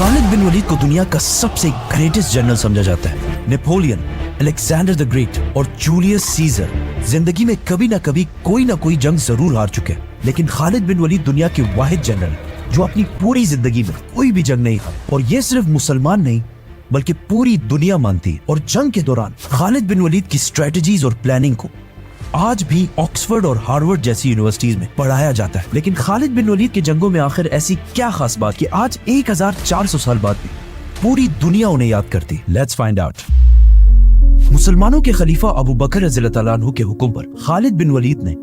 खालिद बिन वलीद को दुनिया का सबसे ग्रेटेस्ट जनरल समझा जाता है। नेपोलियन, अलेक्जेंडर द ग्रेट और जूलियस सीजर जिंदगी में कभी ना कोई जंग जरूर हार चुके हैं, लेकिन खालिद बिन वलीद दुनिया के वाहिद जनरल जो अपनी पूरी जिंदगी में कोई भी जंग नहीं हारा। और ये सिर्फ मुसलमान नहीं बल्कि पूरी दुनिया मानती है। और जंग के दौरान खालिद बिन वलीद की स्ट्रेटजीज और प्लानिंग को आज भी ऑक्सफोर्ड और हार्वर्ड जैसी यूनिवर्सिटीज में पढ़ाया जाता है। लेकिन खालिद बिन वलीद के जंगों में आखिर ऐसी क्या खास बात कि आज 1400 साल बाद भी पूरी दुनिया उन्हें याद करती है? Let's find out. मुसलमानों के खलीफा अबू बकर रज़ियल्लाहु तआला अन्हु के हुक्म पर खालिद बिन वलीद ने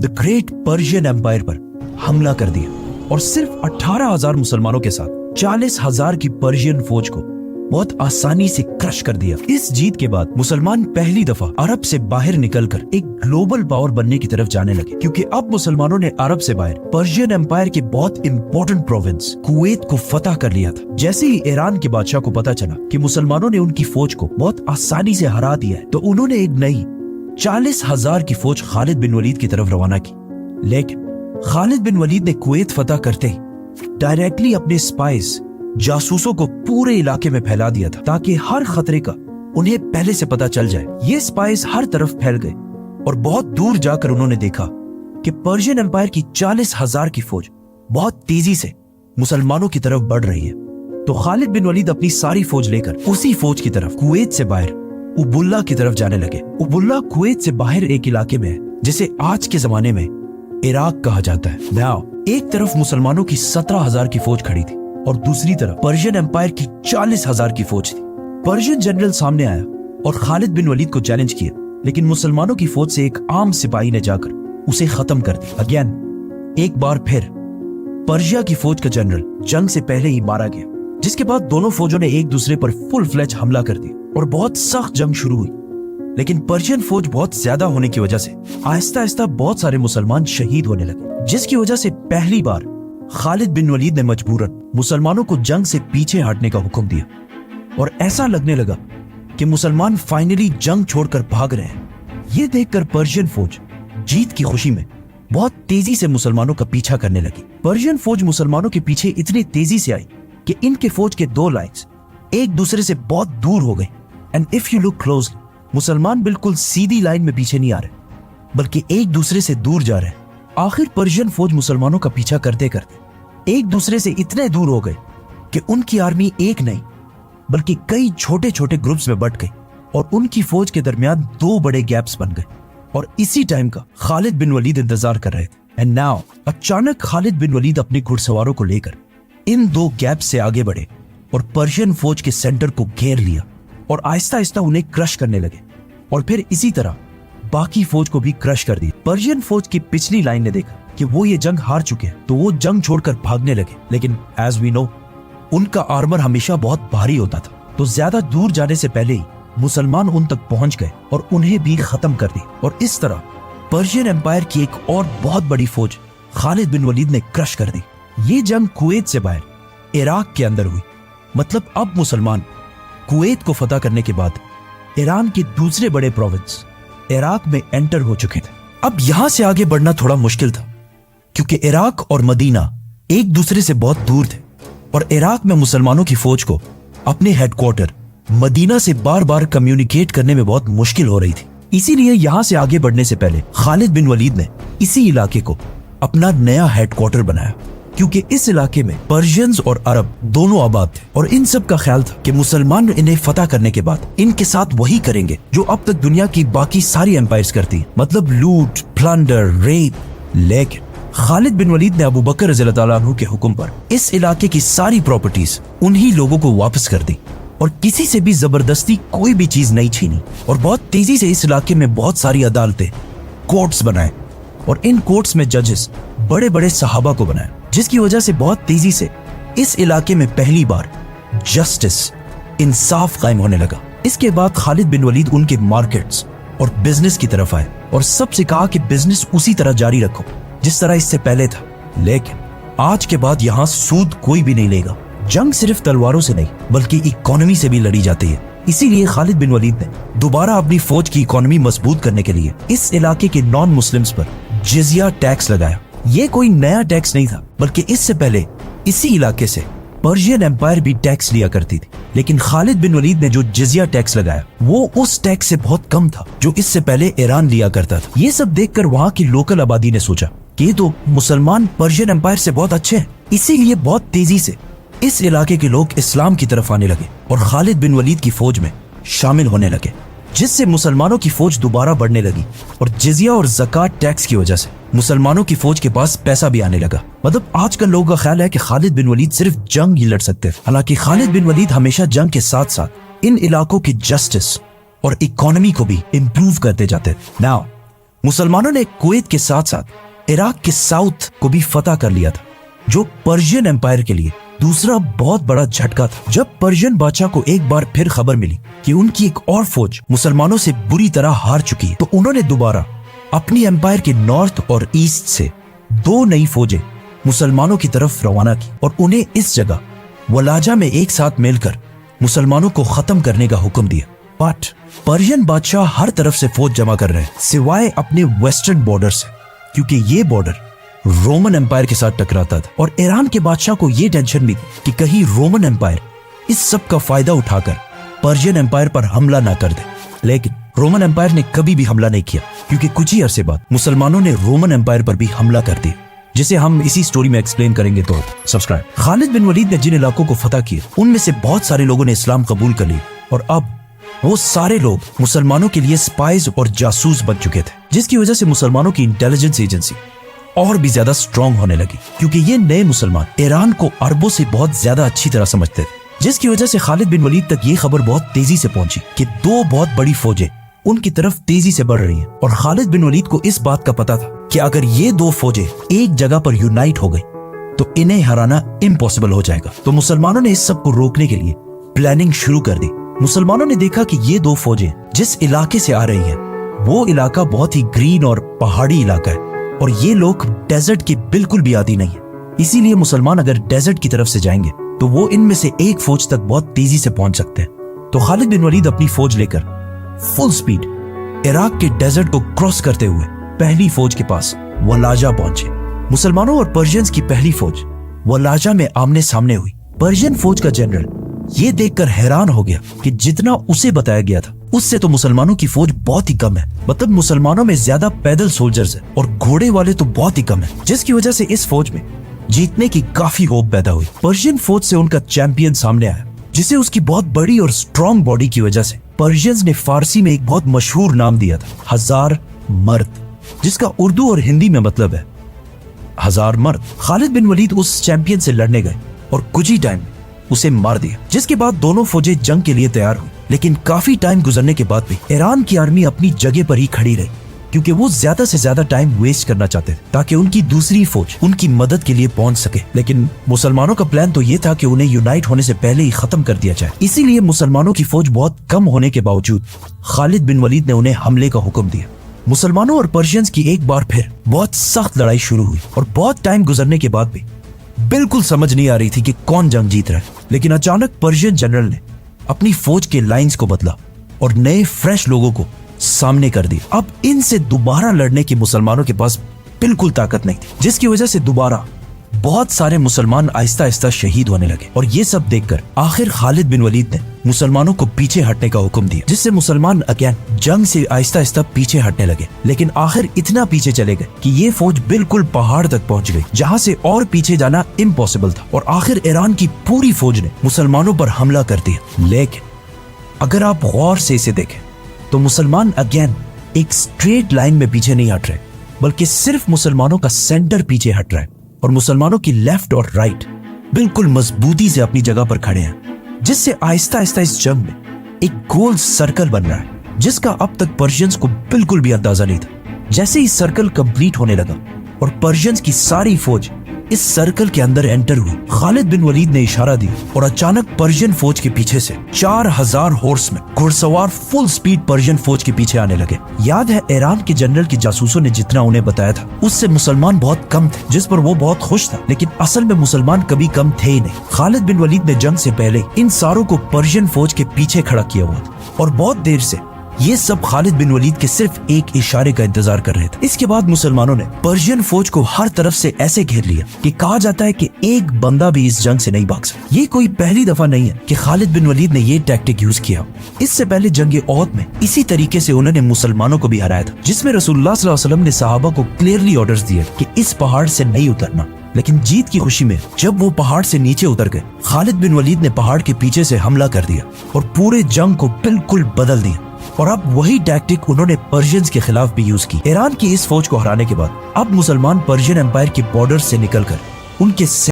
द ग्रेट पर्शियन एम्पायर पर हमला कर दिया और सिर्फ 18,000 मुसलमानों के साथ 40,000 की पर्शियन फौज को बहुत आसानी से क्रश कर दिया। इस जीत के बाद मुसलमान पहली दफा अरब से बाहर निकलकर एक ग्लोबल पावर बनने की तरफ जाने लगे, क्योंकि अब मुसलमानों ने अरब से बाहर पर्शियन एम्पायर के बहुत इंपॉर्टेंट प्रोविंस कुवैत को फतह कर लिया था। जैसे ही ईरान के बादशाह को पता चला कि मुसलमानों ने उनकी फौज को बहुत आसानी से हरा दिया है, तो उन्होंने एक नई 40,000 की फौज खालिद बिन वलीद की तरफ रवाना की। लेकिन खालिद बिन वलीद ने कुवैत फतह करते ही डायरेक्टली अपने स्पाइस जासूसों को पूरे इलाके में फैला दिया था, ताकि हर खतरे का उन्हें पहले से पता चल जाए। ये स्पाइस हर तरफ फैल गए और बहुत दूर जाकर उन्होंने देखा कि पर्शियन एम्पायर की 40,000 की फौज बहुत तेजी से मुसलमानों की तरफ बढ़ रही है। तो खालिद बिन वलीद अपनी सारी फौज लेकर उसी फौज की तरफ कुवैत से बाहर उबुल्ला की तरफ जाने लगे। उबुल्ला कुवैत से बाहर एक इलाके में है जिसे आज के जमाने में इराक कहा जाता है। नाउ एक तरफ मुसलमानों की 17,000 की फौज खड़ी थी और दूसरी तरफ पर्शियन एम्पायर की 40,000 की फौज थी। पर्शियन जनरल सामने आया और खालिद बिन वलीद को चैलेंज किया, लेकिन मुसलमानों की फौज से एक आम सिपाही ने जाकर उसे खत्म कर दिया। अगेन एक बार फिर पर्शिया की फौज का जनरल जंग से पहले ही मारा गया, जिसके बाद दोनों फौजों ने एक दूसरे पर फुल फ्लैज हमला कर दिया और बहुत सख्त जंग शुरू हुई। लेकिन पर्शियन फौज बहुत ज्यादा होने की वजह से आहिस्ता आहिस्ता बहुत सारे मुसलमान शहीद होने लगे, जिसकी वजह से पहली बार खालिद बिन वलीद ने मजबूरन मुसलमानों को जंग से पीछे हटने का हुक्म दिया। और ऐसा लगने लगा कि मुसलमान फाइनली जंग छोड़कर भाग रहे हैं। ये देखकर पर्शियन फौज जीत की खुशी में बहुत तेजी से मुसलमानों का पीछा करने लगी। पर्शियन फौज मुसलमानों के पीछे इतनी तेजी से आई कि इनके फौज के दो लाइन्स एक दूसरे से बहुत दूर हो गए। And if you look closely, मुसलमान बिल्कुल सीधी लाइन में पीछे नहीं आ रहे, बल्कि एक दूसरे से दूर जा रहे हैं। आखिर पर्शियन फौज मुसलमानों का पीछा करते करते एक दूसरे से इतने दूर हो गए कि उनकी आर्मी एक नहीं बल्कि कई छोटे छोटे ग्रुप्स में बट गई और उनकी फौज के दरमियान दो बड़े गैप्स बन गए। और इसी टाइम का खालिद बिन वलीद इंतजार कर रहे थे। एंड नाउ अचानक खालिद बिन वलीद अपने घुड़सवारों को लेकर इन दो गैप्स से आगे बढ़े और पर्शियन फौज के सेंटर को घेर लिया और आहिस्ता आहिस्ता उन्हें क्रश करने लगे। और फिर इसी तरह बाकी फौज को भी क्रश कर दी। पर्शियन फौज की पिछली लाइन ने देखा कि वो ये जंग हार चुके हैं, तो वो जंग छोड़कर भागने लगे। लेकिन एज वी नो, उनका आर्मर हमेशा बहुत भारी होता था, तो ज्यादा दूर जाने से पहले ही मुसलमान उन तक पहुंच गए और उन्हें भी खत्म कर दी। और इस तरह पर्शियन एम्पायर की एक और बहुत बड़ी फौज खालिद बिन वलीद ने क्रश कर दी। ये जंग कुवैत से बाहर इराक के अंदर हुई। मतलब अब मुसलमान कुवैत को फतह करने के बाद ईरान के दूसरे बड़े प्रोविंस इराक में एंटर हो चुके थे। अब यहां से आगे बढ़ना थोड़ा मुश्किल था, क्योंकि इराक और मदीना एक दूसरे से बहुत दूर थे और इराक में मुसलमानों की फौज को अपने हेडक्वार्टर मदीना से बार बार कम्युनिकेट करने में बहुत मुश्किल हो रही थी। इसीलिए यहां से आगे बढ़ने से पहले खालिद बिन वलीद ने इसी इलाके को अपना नया हेडक्वार्टर बनाया, क्योंकि इस इलाके में पर्शियंस और अरब दोनों आबाद थे और इन सब का ख्याल था कि मुसलमान इन्हें फतह करने के बाद इनके साथ वही करेंगे जो अब तक दुनिया की बाकी सारी एम्पायर्स करती हैं, मतलब लूट, प्लंडर, रेप। लेकिन खालिद बिन वलीद ने अबू बकर रज़ियल्लाहु तआला अन्हु के हुक्म पर इस इलाके की सारी प्रॉपर्टीज उन्हीं लोगों को वापस कर दी और किसी से भी जबरदस्ती कोई भी चीज नहीं छीनी। और बहुत तेजी से इस इलाके में बहुत सारी अदालतें, कोर्ट्स बनाए और इन कोर्ट्स में जजेस बड़े बड़े सहाबा को बनाए, जिसकी वजह से बहुत तेजी से इस इलाके में पहली बार जस्टिस, इंसाफ कायम होने लगा। इसके बाद खालिद बिन वलीद उनके मार्केट्स और बिजनेस की तरफ आए और सबसे कहा कि बिजनेस उसी तरह जारी रखो जिस तरह इससे पहले था। लेकिन आज के बाद यहाँ सूद कोई भी नहीं लेगा। जंग सिर्फ तलवारों से नहीं बल्कि इकोनॉमी से भी लड़ी जाती है। इसीलिए खालिद बिन वलीद ने दोबारा अपनी फौज की इकोनॉमी मजबूत करने के लिए इस इलाके के नॉन मुस्लिम्स पर जिजिया टैक्स लगाया। ये कोई नया टैक्स नहीं था, बल्कि इससे पहले इसी इलाके से पर्शियन एम्पायर भी टैक्स लिया करती थी, लेकिन खालिद बिन वलीद ने जो जिजिया टैक्स लगाया वो उस टैक्स से बहुत कम था जो इससे पहले ईरान लिया करता था। ये सब देखकर वहाँ की लोकल आबादी ने सोचा कि ये तो मुसलमान पर्शियन एम्पायर से बहुत अच्छे हैं, इसीलिए बहुत तेजी से इस इलाके के लोग इस्लाम की तरफ आने लगे और खालिद बिन वलीद की फौज में शामिल होने लगे, जिससे मुसलमानों की फौज दोबारा बढ़ने लगी और जिजिया और ज़कात टैक्स की वजह से मुसलमानों की फौज के पास पैसा भी आने लगा। मतलब आजकल लोगों का ख्याल है कि खालिद बिन वलीद सिर्फ जंग ही लड़ सकते थे, हालांकि खालिद बिन वलीद हमेशा जंग के साथ साथ इन इलाकों की जस्टिस और इकोनॉमी को भी इम्प्रूव करते जाते थे। नाउ मुसलमानों ने कुवैत के साथ साथ इराक के साउथ को भी फतह कर लिया था, जो पर्शियन एम्पायर के लिए दूसरा बहुत बड़ा झटका था। जब पर्शियन बादशाह को एक बार फिर खबर मिली कि उनकी एक और फौज मुसलमानों से बुरी तरह हार चुकी है, तो उन्होंने दोबारा अपनी एम्पायर के नॉर्थ और ईस्ट से 2 नई फौजें मुसलमानों की तरफ रवाना की और उन्हें इस जगह वलाजा में एक साथ मिलकर मुसलमानों को खत्म करने का हुक्म दिया। बट पर्शियन बादशाह हर तरफ से फौज जमा कर रहे हैं सिवाय अपने वेस्टर्न बॉर्डर से, क्योंकि ये बॉर्डर रोमन एम्पायर के साथ टकराता था और ईरान के बादशाह को यह टेंशन भी थी कि कहीं रोमन एम्पायर इस सब का फायदा उठाकर पर्शियन एम्पायर पर हमला ना कर दे। लेकिन रोमन एम्पायर ने कभी भी हमला नहीं किया, क्योंकि कुछ ही अरसे बाद मुसलमानों ने रोमन एम्पायर पर भी हमला कर दिया, जिसे हम इसी स्टोरी में एक्सप्लेन करेंगे। तो सब्सक्राइब। खालिद बिन वलीद ने जिन इलाकों को फतह किया उनमें से बहुत सारे लोगों ने इस्लाम कबूल कर लिया और अब वो सारे लोग मुसलमानों के लिए स्पाइज और जासूस बन चुके थे, जिसकी वजह से मुसलमानों की इंटेलिजेंस एजेंसी और भी ज्यादा स्ट्रॉन्ग होने लगी, क्योंकि ये नए मुसलमान ईरान को अरबों से बहुत ज्यादा अच्छी तरह समझते थे, जिसकी वजह से खालिद बिन वलीद तक ये खबर बहुत तेजी से पहुंची कि 2 बहुत बड़ी फौजें उनकी तरफ तेजी से बढ़ रही हैं। और खालिद बिन वलीद को इस बात का पता था कि अगर ये 2 फौजें एक जगह पर यूनाइट हो गई तो इन्हें हराना इम्पॉसिबल हो जाएगा। तो मुसलमानों ने इस सब को रोकने के लिए प्लानिंग शुरू कर दी। मुसलमानों ने देखा कि ये 2 फौजें जिस इलाके से आ रही हैं वो इलाका बहुत ही ग्रीन और पहाड़ी इलाका है और ये लोग डेजर्ट के बिल्कुल भी आदी नहीं है, इसीलिए मुसलमान अगर डेजर्ट की तरफ से जाएंगे तो वो इनमें से एक फौज तक बहुत तेजी से पहुंच सकते हैं। तो खालिद बिन वलीद अपनी फौज लेकर फुल स्पीड इराक के डेजर्ट को क्रॉस करते हुए पहली फौज के पास वलाजा पहुंचे। मुसलमानों और पर्शियंस की पहली फौज वलाजा में आमने सामने हुई। पर्शियन फौज का जनरल ये देखकर हैरान हो गया कि जितना उसे बताया गया था उससे तो मुसलमानों की फौज बहुत ही कम है। मतलब मुसलमानों में ज्यादा पैदल सोल्जर्स हैं और घोड़े वाले तो बहुत ही कम है, जिसकी वजह से इस फौज में जीतने की काफी होप पैदा हुई। पर्शियन फौज से उनका चैंपियन सामने आया, जिसे उसकी बहुत बड़ी और स्ट्रॉन्ग बॉडी की वजह से पर्शियंस ने फारसी में एक बहुत मशहूर नाम दिया था, हजार मर्द, जिसका उर्दू और हिंदी में मतलब है हजार मर्द। खालिद बिन वलीद उस चैंपियन से लड़ने गए और कुछ ही टाइम में उसे मार दिया, जिसके बाद दोनों फौजें जंग के लिए तैयार हुई। लेकिन काफी टाइम गुजरने के बाद भी ईरान की आर्मी अपनी जगह पर ही खड़ी रही, क्योंकि वो ज्यादा से ज्यादा टाइम वेस्ट करना चाहते थे ताकि उनकी दूसरी फौज उनकी मदद के लिए पहुंच सके। लेकिन मुसलमानों का प्लान तो ये था कि उन्हें यूनाइट होने से पहले ही खत्म कर दिया जाए। इसीलिए मुसलमानों की फौज बहुत कम होने के बावजूद खालिद बिन वलीद ने उन्हें हमले का हुक्म दिया। मुसलमानों और पर्शियंस की एक बार फिर बहुत सख्त लड़ाई शुरू हुई और बहुत टाइम गुजरने के बाद भी बिल्कुल समझ नहीं आ रही थी कि कौन जंग जीत रहा है। लेकिन अचानक पर्शियन जनरल ने अपनी फौज के लाइंस को बदला और नए फ्रेश लोगों को सामने कर दिया। अब इनसे दोबारा लड़ने की मुसलमानों के पास बिल्कुल ताकत नहीं थी, जिसकी वजह से दोबारा बहुत सारे मुसलमान आहिस्ता आहिस्ता शहीद होने लगे। और ये सब देखकर आखिर खालिद बिन वलीद ने मुसलमानों को पीछे हटने का हुक्म दिया, जिससे मुसलमान अगेन जंग से आहिस्ता आहिस्ता पीछे हटने लगे। लेकिन आखिर इतना पीछे चले गए कि ये फौज बिल्कुल पहाड़ तक पहुंच गई, जहां से और पीछे जाना इम्पॉसिबल था। और आखिर ईरान की पूरी फौज ने मुसलमानों पर हमला कर दिया। लेकिन अगर आप गौर से इसे देखें तो मुसलमान अगेन एक स्ट्रेट लाइन में पीछे नहीं हट रहे, बल्कि सिर्फ मुसलमानों का सेंटर पीछे हट रहा है और मुसलमानों की लेफ्ट और राइट बिल्कुल मजबूती से अपनी जगह पर खड़े हैं, जिससे आहिस्ता आहिस्ता इस जंग में एक गोल सर्कल बन रहा है, जिसका अब तक पर्शियंस को बिल्कुल भी अंदाजा नहीं था। जैसे ही सर्कल कंप्लीट होने लगा और पर्शियंस की सारी फौज इस सर्कल के अंदर एंटर हुई, खालिद बिन वलीद ने इशारा दिया और अचानक पर्शियन फौज के पीछे से 4000 हॉर्समैन घुड़सवार फुल स्पीड पर्शियन फौज के पीछे आने लगे। याद है ईरान के जनरल की जासूसों ने जितना उन्हें बताया था उससे मुसलमान बहुत कम थे, जिस पर वो बहुत खुश था। लेकिन असल में मुसलमान कभी कम थे ही नहीं। खालिद बिन वलीद ने जंग से पहले इन सारों को पर्शियन फौज के पीछे खड़ा किया हुआ था और बहुत देर से ये सब खालिद बिन वलीद के सिर्फ एक इशारे का इंतजार कर रहे थे। इसके बाद मुसलमानों ने पर्शियन फौज को हर तरफ से ऐसे घेर लिया कि कहा जाता है कि एक बंदा भी इस जंग से नहीं भाग सकता। ये कोई पहली दफा नहीं है कि खालिद बिन वलीद ने ये टैक्टिक यूज किया। इससे पहले जंग ओहद में इसी तरीके से उन्होंने मुसलमानों को भी हराया था, जिसमें रसूलुल्लाह सल्लल्लाहु अलैहि वसल्लम ने सहाबा को क्लियरली ऑर्डर्स दिए कि इस पहाड़ से नहीं उतरना। लेकिन जीत की खुशी में जब वो पहाड़ से नीचे उतर गए, खालिद बिन वलीद ने पहाड़ के पीछे से हमला कर दिया और पूरे जंग को बिल्कुल बदल दिया। और अब वही टैक्टिक उन्होंने पर्शियंस के खिलाफ भी यूज की। ईरान की इस फौज को हराने के बाद अब मुसलमान पर्शियन एम्पायर के बॉर्डर से निकलकर उनके